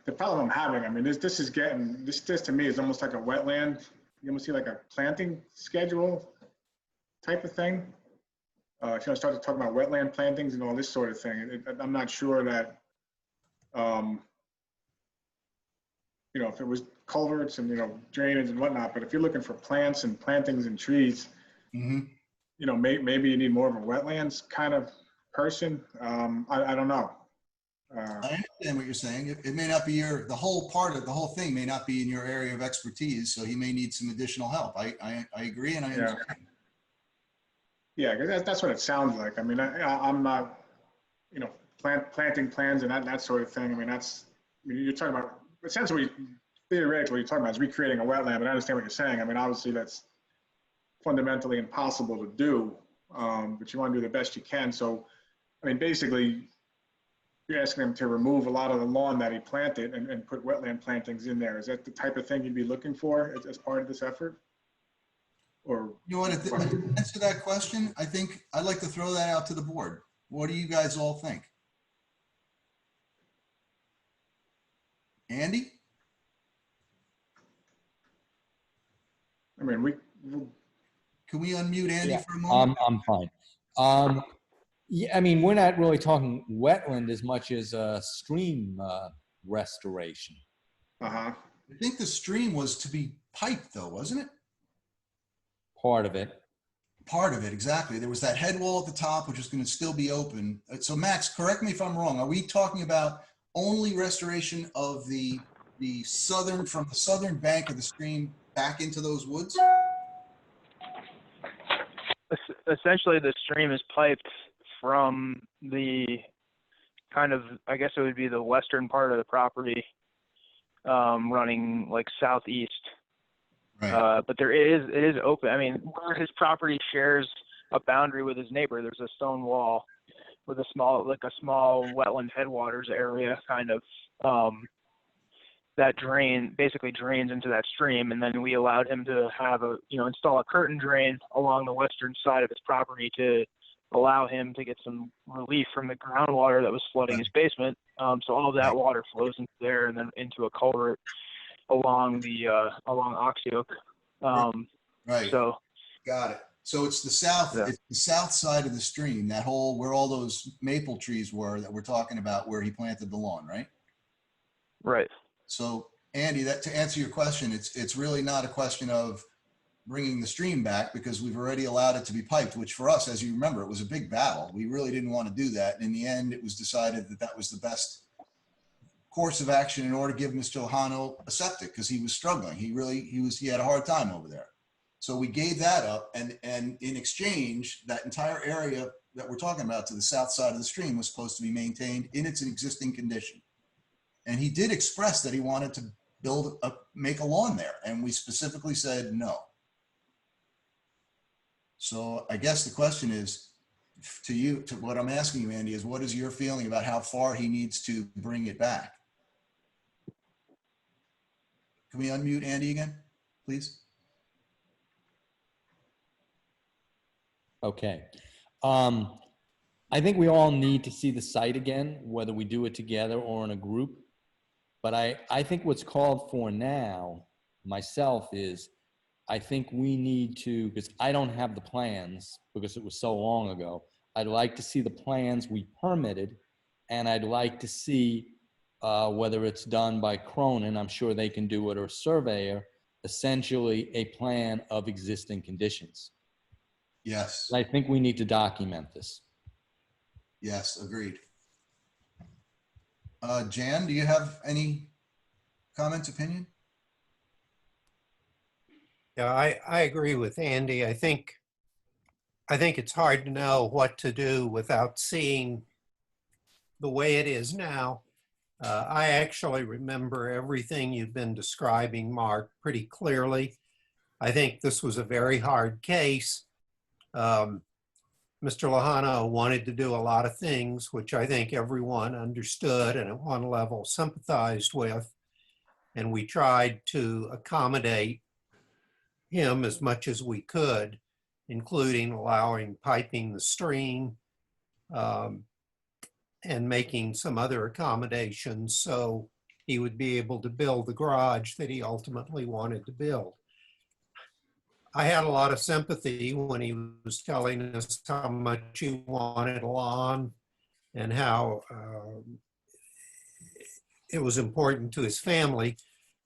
the problem I'm having, I mean, this to me is almost like a wetland. You almost see like a planting schedule type of thing. If you want to start to talk about wetland plantings and all this sort of thing, I'm not sure that, if it was culverts and, drainage and whatnot, but if you're looking for plants and plantings and trees, maybe you need more of a wetlands kind of person. I don't know. I understand what you're saying. It may not be the whole thing may not be in your area of expertise, so he may need some additional help. I agree, and I understand. Yeah, that's what it sounds like. I mean, I'm not, planting plans and that sort of thing. I mean, you're talking about, essentially, theoretically, you're talking about is recreating a wetland, but I understand what you're saying. I mean, obviously, that's fundamentally impossible to do, but you want to do the best you can. So, I mean, basically, you're asking him to remove a lot of the lawn that he planted and put wetland plantings in there. Is that the type of thing you'd be looking for as part of this effort? Or you want to answer that question? I think I'd like to throw that out to the board. What do you guys all think? Andy? I mean, can we unmute Andy for a moment? I'm fine. Yeah, I mean, we're not really talking wetland as much as stream restoration. I think the stream was to be piped, though, wasn't it? Part of it. Part of it, exactly. There was that head wall at the top, which is going to still be open. So, Max, correct me if I'm wrong. Are we talking about only restoration of the from the southern bank of the stream back into those woods? Essentially, the stream is piped from the kind of, I guess it would be the western part of the property, running like southeast. Right. But it is open. I mean, where his property shares a boundary with his neighbor, there's a stone wall with a small wetland headwaters area kind of, that basically drains into that stream. And then we allowed him to have install a curtain drain along the western side of his property to allow him to get some relief from the groundwater that was flooding his basement. So all of that water flows into there and then into a culvert along Oxyoke. Right. So got it. So it's the south. Yeah. It's the south side of the stream. That whole where all those maple trees were that we're talking about, where he planted the lawn, right? Right. So Andy, to answer your question, it's really not a question of bringing the stream back because we've already allowed it to be piped. Which for us, as you remember, it was a big battle. We really didn't want to do that. And in the end, it was decided that was the best course of action in order to give Mr. Lejano a septic because he was struggling. He had a hard time over there. So we gave that up, and in exchange, that entire area that we're talking about to the south side of the stream was supposed to be maintained in its existing condition. And he did express that he wanted to make a lawn there, and we specifically said no. So I guess the question is to you, to what I'm asking you, Andy, is what is your feeling about how far he needs to bring it back? Can we unmute Andy again, please? Okay. I think we all need to see the site again, whether we do it together or in a group. But I think what's called for now, myself, is I think we need to, because I don't have the plans because it was so long ago. I'd like to see the plans we permitted, and I'd like to see whether it's done by Cronin, I'm sure they can do it, or a surveyor, essentially a plan of existing conditions. Yes. I think we need to document this. Yes, agreed. Jan, do you have any comments, opinion? Yeah, I agree with Andy. I think it's hard to know what to do without seeing the way it is now. I actually remember everything you've been describing, Mark, pretty clearly. I think this was a very hard case. Mr. Lahana wanted to do a lot of things, which I think everyone understood and at one level sympathized with. And we tried to accommodate him as much as we could, including allowing piping the stream and making some other accommodations so he would be able to build the garage that he ultimately wanted to build. I had a lot of sympathy when he was telling us how much he wanted a lawn and how it was important to his family.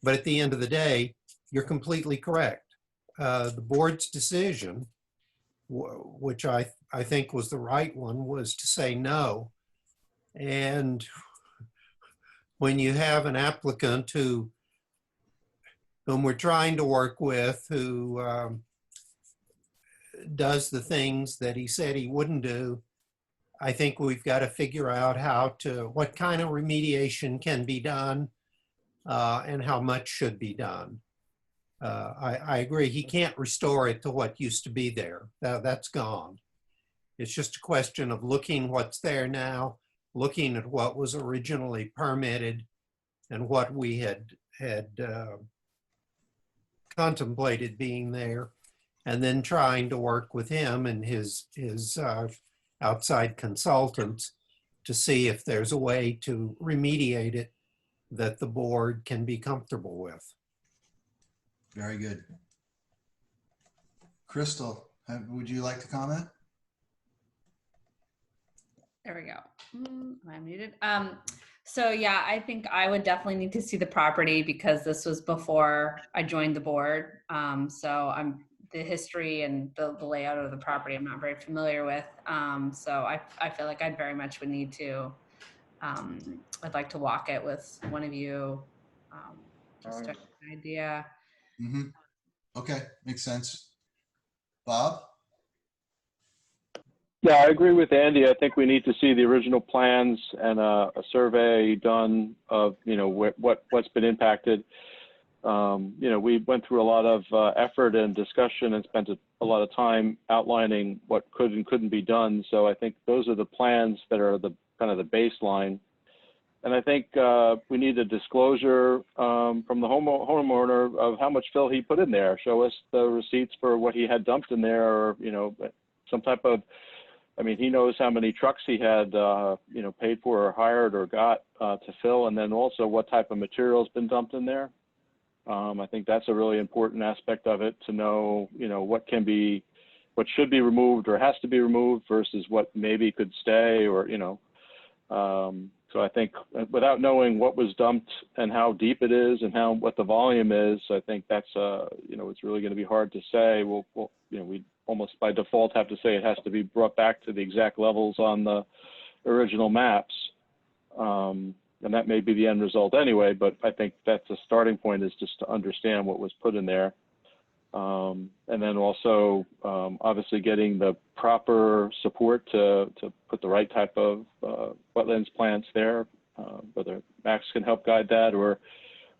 But at the end of the day, you're completely correct. The board's decision, which I think was the right one, was to say no. And when you have an applicant whom we're trying to work with, who does the things that he said he wouldn't do, I think we've got to figure out what kind of remediation can be done and how much should be done. I agree, he can't restore it to what used to be there. That's gone. It's just a question of looking what's there now, looking at what was originally permitted and what we had contemplated being there, and then trying to work with him and his outside consultants to see if there's a way to remediate it that the board can be comfortable with. Very good. Crystal, would you like to comment? There we go. Am I muted? So yeah, I think I would definitely need to see the property because this was before I joined the board. So the history and the layout of the property I'm not very familiar with. So I feel like I'd very much would need to, I'd like to walk it with one of you, just to get an idea. Mm-hmm. Okay, makes sense. Bob? Yeah, I agree with Andy. I think we need to see the original plans and a survey done of, what's been impacted. We went through a lot of effort and discussion and spent a lot of time outlining what could and couldn't be done. So I think those are the plans that are the kind of the baseline. And I think we need a disclosure from the homeowner of how much fill he put in there. Show us the receipts for what he had dumped in there, or some type of. I mean, he knows how many trucks he had, paid for or hired or got to fill, and then also what type of material has been dumped in there. I think that's a really important aspect of it, to know, what should be removed or has to be removed versus what maybe could stay, or, so I think without knowing what was dumped and how deep it is and what the volume is, I think that's, it's really going to be hard to say. We almost by default have to say it has to be brought back to the exact levels on the original maps. And that may be the end result anyway, but I think that's a starting point, is just to understand what was put in there. And then also, obviously getting the proper support to put the right type of wetlands plants there, whether Max can help guide that, or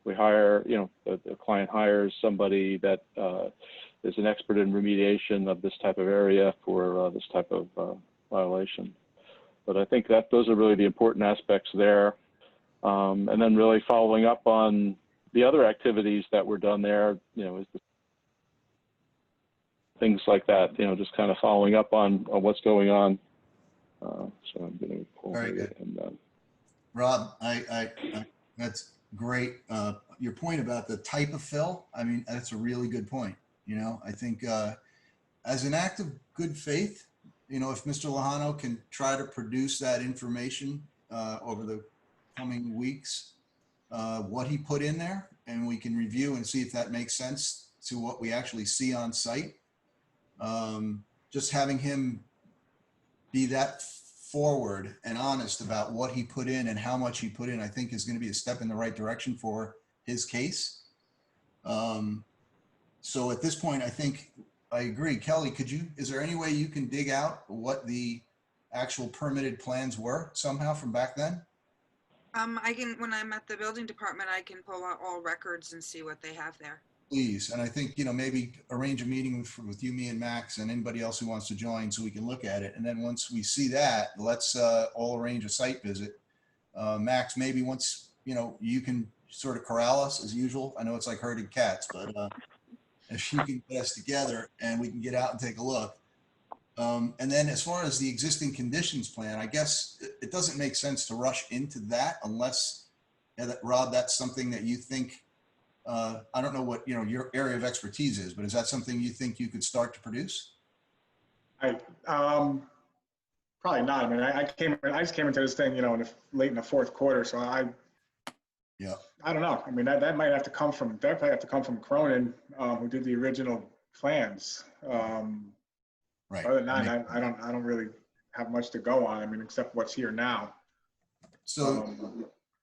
we hire, the client hires somebody that is an expert in remediation of this type of area for this type of violation. But I think that those are really the important aspects there. And then really following up on the other activities that were done there, you know, is things like that, you know, just kind of following up on what's going on. So I'm going to pull Very good. and Rob, that's great. Your point about the type of fill, I mean, that's a really good point. You know, I think as an act of good faith, you know, if Mr. Lejano can try to produce that information over the coming weeks, what he put in there, and we can review and see if that makes sense to what we actually see on site. Just having him be that forward and honest about what he put in and how much he put in, I think is going to be a step in the right direction for his case. So at this point, I think I agree. Kelly, is there any way you can dig out what the actual permitted plans were somehow from back then? I can, when I'm at the building department, I can pull out all records and see what they have there. Please. And I think, you know, maybe arrange a meeting with you, me, and Max, and anybody else who wants to join so we can look at it. And then once we see that, let's all arrange a site visit. Max, maybe once, you know, you can sort of corral us as usual. I know it's like herding cats, but if you can get us together and we can get out and take a look. And then as far as the existing conditions plan, I guess it doesn't make sense to rush into that unless, Rob, that's something that you think, I don't know what, you know, your area of expertise is, but is that something you think you could start to produce? Probably not. I mean, I just came into this thing, you know, late in the fourth quarter. So I don't know. I mean, that might have to come from, definitely have to come from Cronin, who did the original plans. Right. Other than that, I don't really have much to go on. I mean, except what's here now. So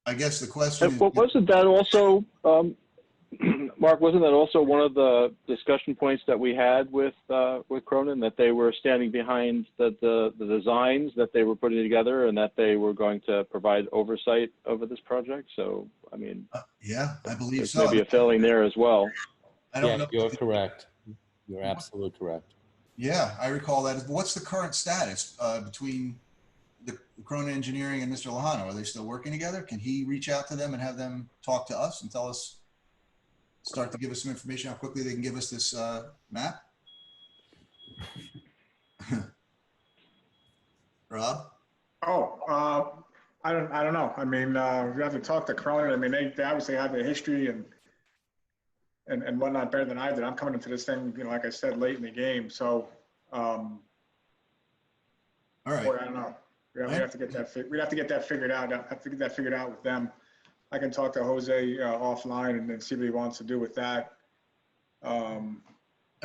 I guess the question is, wasn't that also, Mark, wasn't that also one of the discussion points that we had with Cronin, that they were standing behind the designs that they were putting together and that they were going to provide oversight over this project? So, I mean, yeah, I believe there's so. maybe a failing there as well. I don't know. You're correct. You're absolutely correct. Yeah, I recall that. What's the current status between the Cronin Engineering and Mr. Lejano? Are they still working together? Can he reach out to them and have them talk to us and tell us, start to give us some information how quickly they can give us this map? Rob? Oh, I don't know. I mean, we have to talk to Cronin. I mean, they obviously have a history and whatnot better than I did. I'm coming into this thing, you know, like I said, late in the game. So, all right. Boy, I don't know. We'd have to get that figured out. I have to get that figured out with them. I can talk to Jose offline and then see what he wants to do with that. I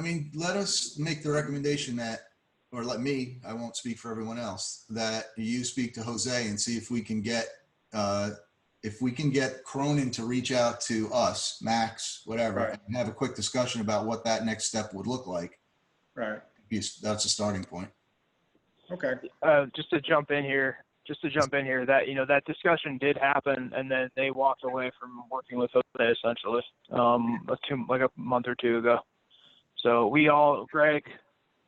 mean, let us make the recommendation that, or let me, I won't speak for everyone else, that you speak to Jose and see if we can get Cronin to reach out to us, Max, whatever, Right. and have a quick discussion about what that next step would look like. Right. That's a starting point. Okay. Just to jump in here, that, you know, that discussion did happen, and then they walked away from working with Jose essentially, like a month or two ago. So we all, Greg,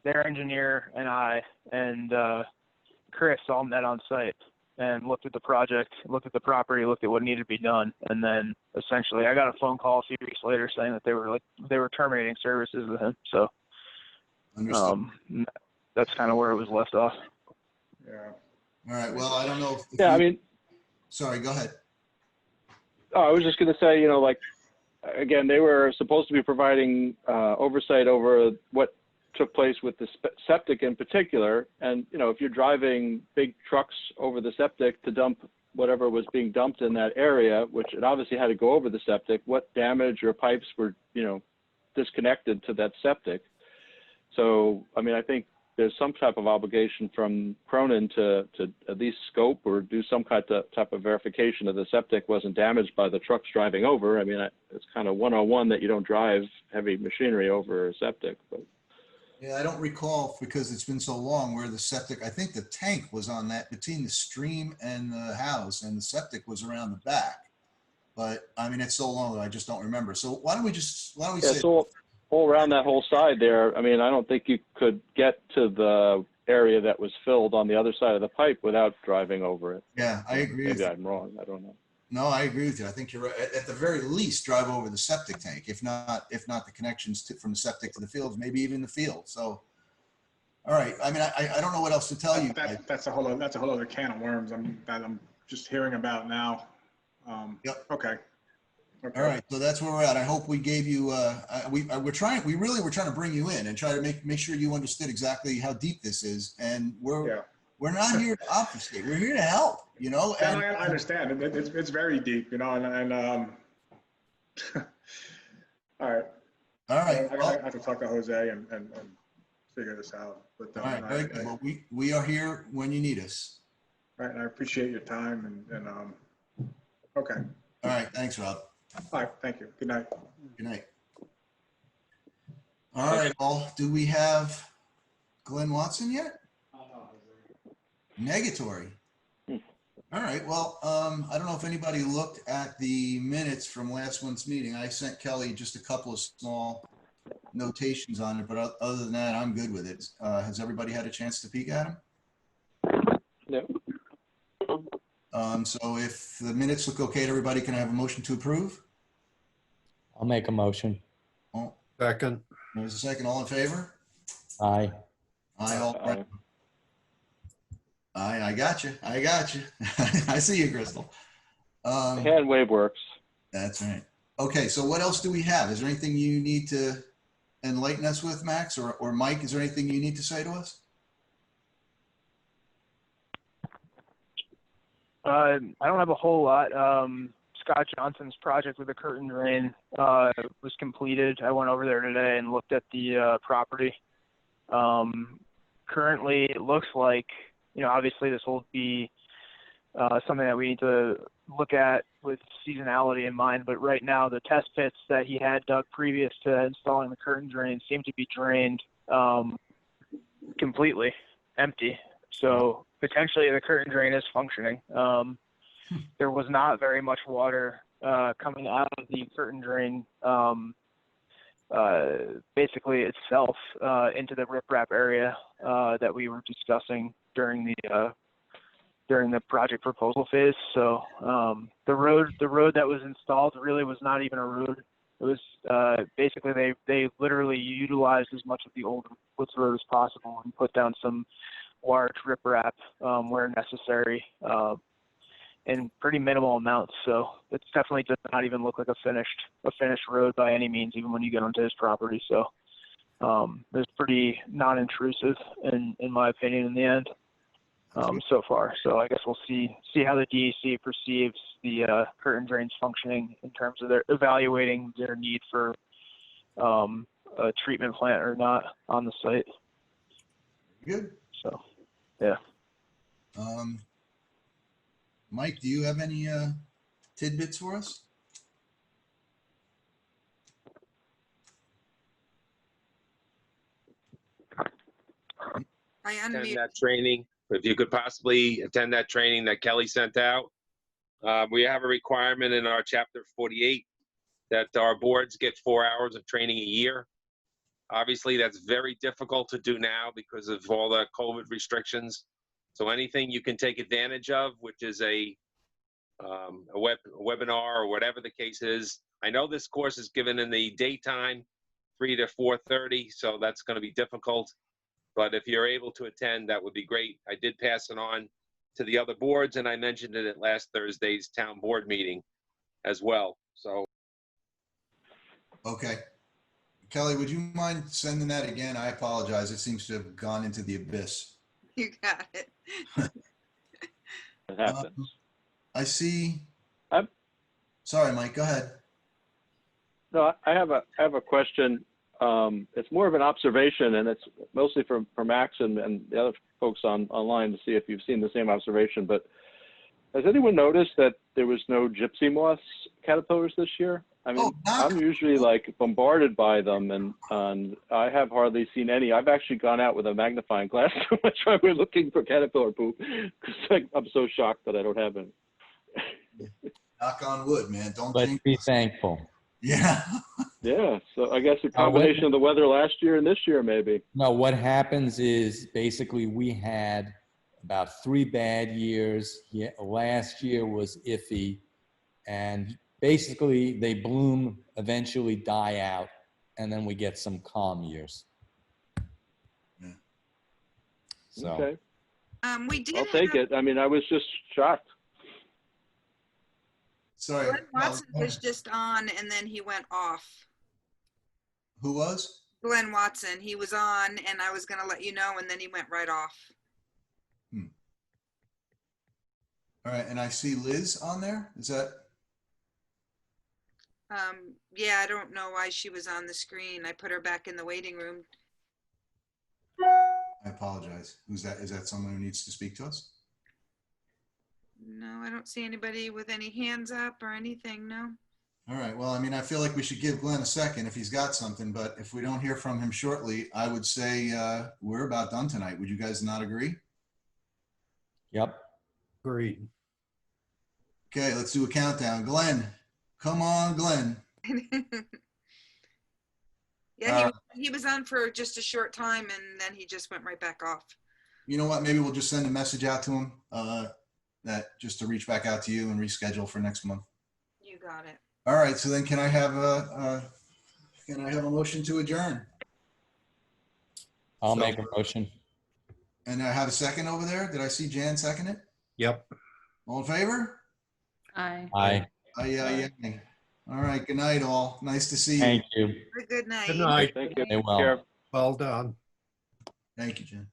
their engineer, and I, and Chris all met on site and looked at the project, looked at the property, looked at what needed to be done, and then essentially I got a phone call a few weeks later saying that they were terminating services with him. So that's kind of where it was left off. Yeah. All right. Well, I don't know. I mean, sorry, go ahead. Oh, I was just going to say, you know, like, again, they were supposed to be providing oversight over what took place with the septic in particular. And, you know, if you're driving big trucks over the septic to dump whatever was being dumped in that area, which it obviously had to go over the septic, what damage or pipes were, you know, disconnected to that septic. So, I mean, I think there's some type of obligation from Cronin to at least scope or do some type of verification that the septic wasn't damaged by the trucks driving over. I mean, it's kind of 101 that you don't drive heavy machinery over a septic. But Yeah, I don't recall because it's been so long where the septic, I think the tank was on that between the stream and the house, and the septic was around the back. But I mean, it's so long that I just don't remember. So why don't we say, all around that whole side there, I mean, I don't think you could get to the area that was filled on the other side of the pipe without driving over it. Yeah, I agree with Maybe you. I'm wrong. I don't know. No, I agree with you. I think you're right. At the very least, drive over the septic tank, if not the connections from the septic to the fields, maybe even the field. So, all right. I mean, I don't know what else to tell you. That's a whole other can of worms I'm just hearing about now. Yep. Okay. All right, so that's where we're at. I hope we gave you. We really were trying to bring you in and try to make sure you understood exactly how deep this is, and we're not here to obfuscate. We're here to help. You know. And And I understand. It's very deep. You know, and all right. All right. I have to talk to Jose and figure this out. But all right, very good. Well, we are here when you need us. Right, and I appreciate your time and okay. All right, thanks, Rob. All right, thank you. Good night. Good night. All right, well, do we have Glenn Watson yet? Negatory. All right, well, I don't know if anybody looked at the minutes from last month's meeting. I sent Kelly just a couple of small notations on it, but other than that, I'm good with it. Has everybody had a chance to peek at them? No. So if the minutes look okay to everybody, can I have a motion to approve? I'll make a motion. Second. There's a second. All in favor? Aye. Aye. All right. I got you. I got you. I see you, Crystal. Hand wave works. That's right. Okay, so what else do we have? Is there anything you need to enlighten us with, Max, or Mike? Is there anything you need to say to us? I don't have a whole lot. Scott Johnson's project with the curtain drain was completed. I went over there today and looked at the property. Currently, it looks like, you know, obviously this will be something that we need to look at with seasonality in mind, but right now the test pits that he had dug previous to installing the curtain drain seem to be drained completely empty. So potentially the curtain drain is functioning. There was not very much water coming out of the curtain drain, basically itself, into the riprap area that we were discussing during the project proposal phase. So the road that was installed really was not even a road. It was basically they literally utilized as much of the old Woods Road as possible and put down some large riprap where necessary in pretty minimal amounts. So it definitely does not even look like a finished road by any means, even when you get onto his property. So it's pretty non-intrusive in my opinion in the end so far. So I guess we'll see how the DEC perceives the curtain drains functioning in terms of their evaluating their need for a treatment plant or not on the site. Good. So, yeah. Mike, do you have any tidbits for us? I Attend unmute. that training. If you could possibly attend that training that Kelly sent out. We have a requirement in our chapter 48 that our boards get 4 hours of training a year. Obviously, that's very difficult to do now because of all the COVID restrictions. So anything you can take advantage of, which is a webinar or whatever the case is. I know this course is given in the daytime, 3 to 4:30, so that's going to be difficult. But if you're able to attend, that would be great. I did pass it on to the other boards, and I mentioned it at last Thursday's town board meeting as well. So. Okay. Kelly, would you mind sending that again? I apologize. It seems to have gone into the abyss. You got it. It happens. I see. Sorry, Mike, go ahead. No, I have a question. It's more of an observation, and it's mostly for Max and the other folks online to see if you've seen the same observation. But has anyone noticed that there was no gypsy moth caterpillars this year? I mean, I'm usually like bombarded by them, and I have hardly seen any. I've actually gone out with a magnifying glass to my driveway looking for caterpillar poop because I'm so shocked that I don't have any. Knock on wood, man. Don't Let's jinx be us. thankful. Yeah. Yeah, so I guess a what- combination of the weather last year and this year, maybe. No, what happens is basically we had about 3 bad years. Yeah, last year was iffy. And basically they bloom, eventually die out, and then we get some calm years. Yeah. So, Okay, We did I'll take have it. I mean, I was just shocked. Sorry. Glenn Val, Watson was just on and then he went off. who was? Glenn Watson, he was on and I was gonna let you know and then he went right off. All right, and I see Liz on there. Is that? Yeah, I don't know why she was on the screen. I put her back in the waiting room. I apologize. Who's that? Is that someone who needs to speak to us? No, I don't see anybody with any hands up or anything, no. All right. Well, I mean, I feel like we should give Glenn a second if he's got something, but if we don't hear from him shortly, I would say we're about done tonight. Would you guys not agree? yep. Agreed. Okay, let's do a countdown. Glenn, come on, Glenn. Yeah, he was on for just a short time and then he just went right back off. You know what? Maybe we'll just send a message out to him that just to reach back out to you and reschedule for next month. You got it. All right. So then, can I have a motion to adjourn? I'll So- make a motion. And I have a second over there. Did I see Jan second it? Yep. All in favor? Aye. Aye. Aye. All right. Good night, all. Nice to see you. Thank you. Good night. Good night. Thank you. Stay well. Care. Well done. Thank you, Jen.